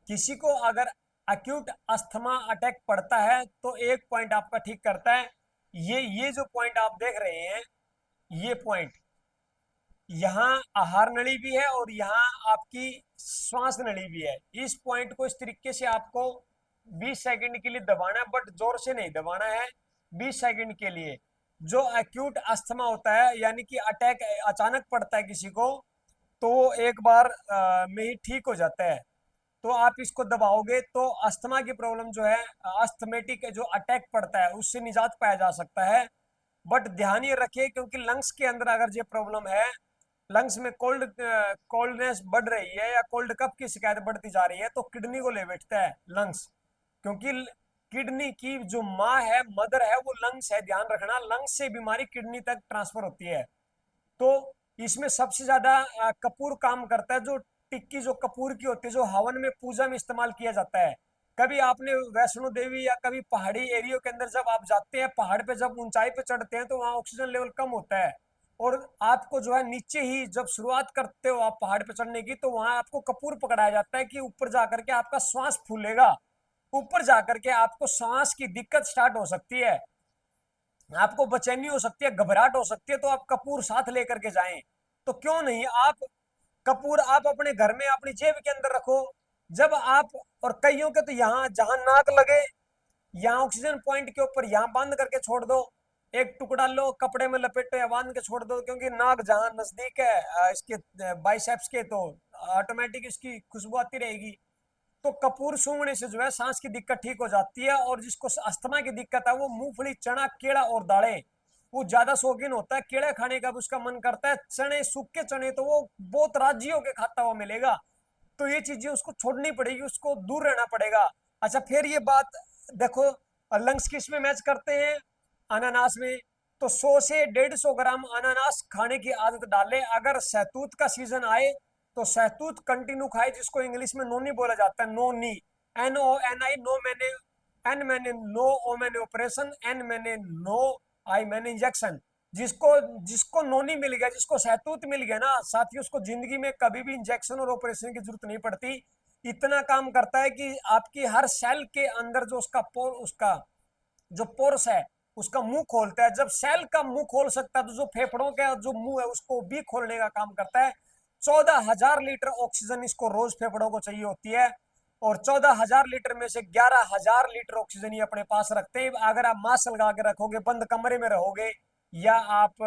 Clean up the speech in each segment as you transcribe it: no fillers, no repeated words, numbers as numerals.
किसी को अगर अक्यूट अस्थमा अटैक पड़ता है तो एक पॉइंट आपका ठीक करता है। ये जो पॉइंट आप देख रहे हैं, ये पॉइंट, यहाँ आहार नली भी है और यहाँ आपकी श्वास नली भी है। इस पॉइंट को इस तरीके से आपको 20 सेकंड के लिए दबाना है, बट जोर से नहीं दबाना है। 20 सेकंड के लिए। जो एक्यूट अस्थमा होता है, यानी कि अटैक अचानक पड़ता है किसी को, तो वो एक बार में ही ठीक हो जाता है। तो आप इसको दबाओगे तो अस्थमा की प्रॉब्लम जो है, अस्थमेटिक जो अटैक पड़ता है, उससे निजात पाया जा सकता है। बट ध्यान ये रखिए, क्योंकि लंग्स के अंदर अगर ये प्रॉब्लम है, लंग्स में कोल्डनेस बढ़ रही है या कोल्ड कफ की शिकायत बढ़ती जा रही है, तो किडनी को ले बैठता है लंग्स। क्योंकि किडनी की जो माँ है, मदर है, वो लंग्स है। ध्यान रखना, लंग्स से बीमारी किडनी तक ट्रांसफर होती है। तो इसमें सबसे ज्यादा कपूर काम करता है। जो टिक्की जो कपूर की होती है, जो हवन में पूजा में इस्तेमाल किया जाता है। कभी आपने वैष्णो देवी या कभी पहाड़ी एरियो के अंदर जब आप जाते हैं, पहाड़ पे जब ऊंचाई पे चढ़ते हैं, तो वहाँ ऑक्सीजन लेवल कम होता है। और आपको जो है नीचे ही जब शुरुआत करते हो आप पहाड़ पे चढ़ने की, तो वहां आपको कपूर पकड़ाया जाता है कि ऊपर जाकर के आपका श्वास फूलेगा। ऊपर जाकर के आपको सांस की दिक्कत स्टार्ट हो सकती है, आपको बेचैनी हो सकती है, घबराहट हो सकती है। तो आप कपूर साथ लेकर के जाएं। तो क्यों नहीं आप कपूर आप अपने घर में अपनी जेब के अंदर रखो। जब आप, और कईयों के तो यहाँ जहां नाक लगे, यहाँ ऑक्सीजन पॉइंट के ऊपर यहाँ बांध करके छोड़ दो। एक टुकड़ा लो, कपड़े में लपेटो या बांध के छोड़ दो, क्योंकि नाक जहां नजदीक है इसके बाइसेप्स के, तो ऑटोमेटिक इसकी खुशबू आती रहेगी। तो कपूर सूंघने से जो है सांस की दिक्कत ठीक हो जाती है। और जिसको अस्थमा की दिक्कत है, वो मूंगफली, चना, केला और दालें, वो ज्यादा शौकीन होता है। केला खाने का भी उसका मन करता है। चने, सूखे चने तो वो बहुत राजी होके खाता हुआ मिलेगा। तो ये चीजें उसको छोड़नी पड़ेगी, उसको दूर रहना पड़ेगा। अच्छा, फिर ये बात देखो, लंग्स किस में मैच करते हैं? अनानास में। तो 100 से 150 ग्राम अनानास खाने की आदत डालें। अगर सहतूत का सीजन आए तो सहतूत कंटिन्यू खाए, जिसको इंग्लिश में नोनी बोला जाता है। नोनी, NONI, नो मैंने, एन मैंने नो, ओ मैंने ऑपरेशन, एन मैंने नो, आई मैंने इंजेक्शन। जिसको जिसको नोनी मिल गया, जिसको सहतूत मिल गया ना साथियों, उसको जिंदगी में कभी भी इंजेक्शन और ऑपरेशन की जरूरत नहीं पड़ती। इतना काम करता है कि आपकी हर सेल के अंदर जो उसका जो पोर्स है, उसका मुंह खोलता है। जब सेल का मुंह खोल सकता है, तो जो फेफड़ों का जो मुंह है, उसको भी खोलने का काम करता है। 14,000 लीटर ऑक्सीजन इसको रोज फेफड़ों को चाहिए होती है। और 14,000 लीटर में से 11,000 लीटर ऑक्सीजन ये अपने पास रखते हैं। अगर आप मास्क लगा के रखोगे, बंद कमरे में रहोगे, या आप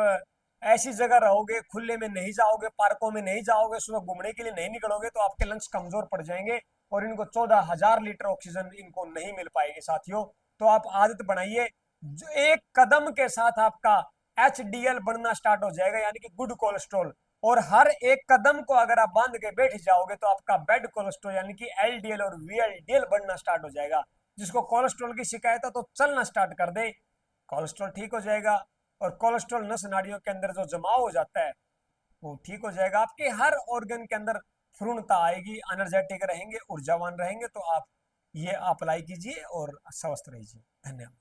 ऐसी जगह रहोगे, खुले में नहीं जाओगे, पार्कों में नहीं जाओगे, सुबह घूमने के लिए नहीं निकलोगे, तो आपके लंग्स कमजोर पड़ जाएंगे और इनको 14,000 लीटर ऑक्सीजन इनको नहीं मिल पाएगी साथियों। तो आप आदत बनाइए। जो एक कदम के साथ आपका HDL बनना स्टार्ट हो जाएगा, यानी कि गुड कोलेस्ट्रॉल। और हर एक कदम को अगर आप बांध के बैठ जाओगे, तो आपका बेड कोलेस्ट्रॉल यानी कि LDL और VLDL बनना स्टार्ट हो जाएगा। जिसको कोलेस्ट्रॉल की शिकायत है, तो चलना स्टार्ट कर दे, कोलेस्ट्रॉल ठीक हो जाएगा। और कोलेस्ट्रॉल नस नाड़ियों के अंदर जो जमाव हो जाता है, वो ठीक हो जाएगा। आपके हर ऑर्गन के अंदर पूर्णता आएगी, एनर्जेटिक रहेंगे, ऊर्जावान रहेंगे। तो आप ये अप्लाई कीजिए और स्वस्थ रहिए। धन्यवाद।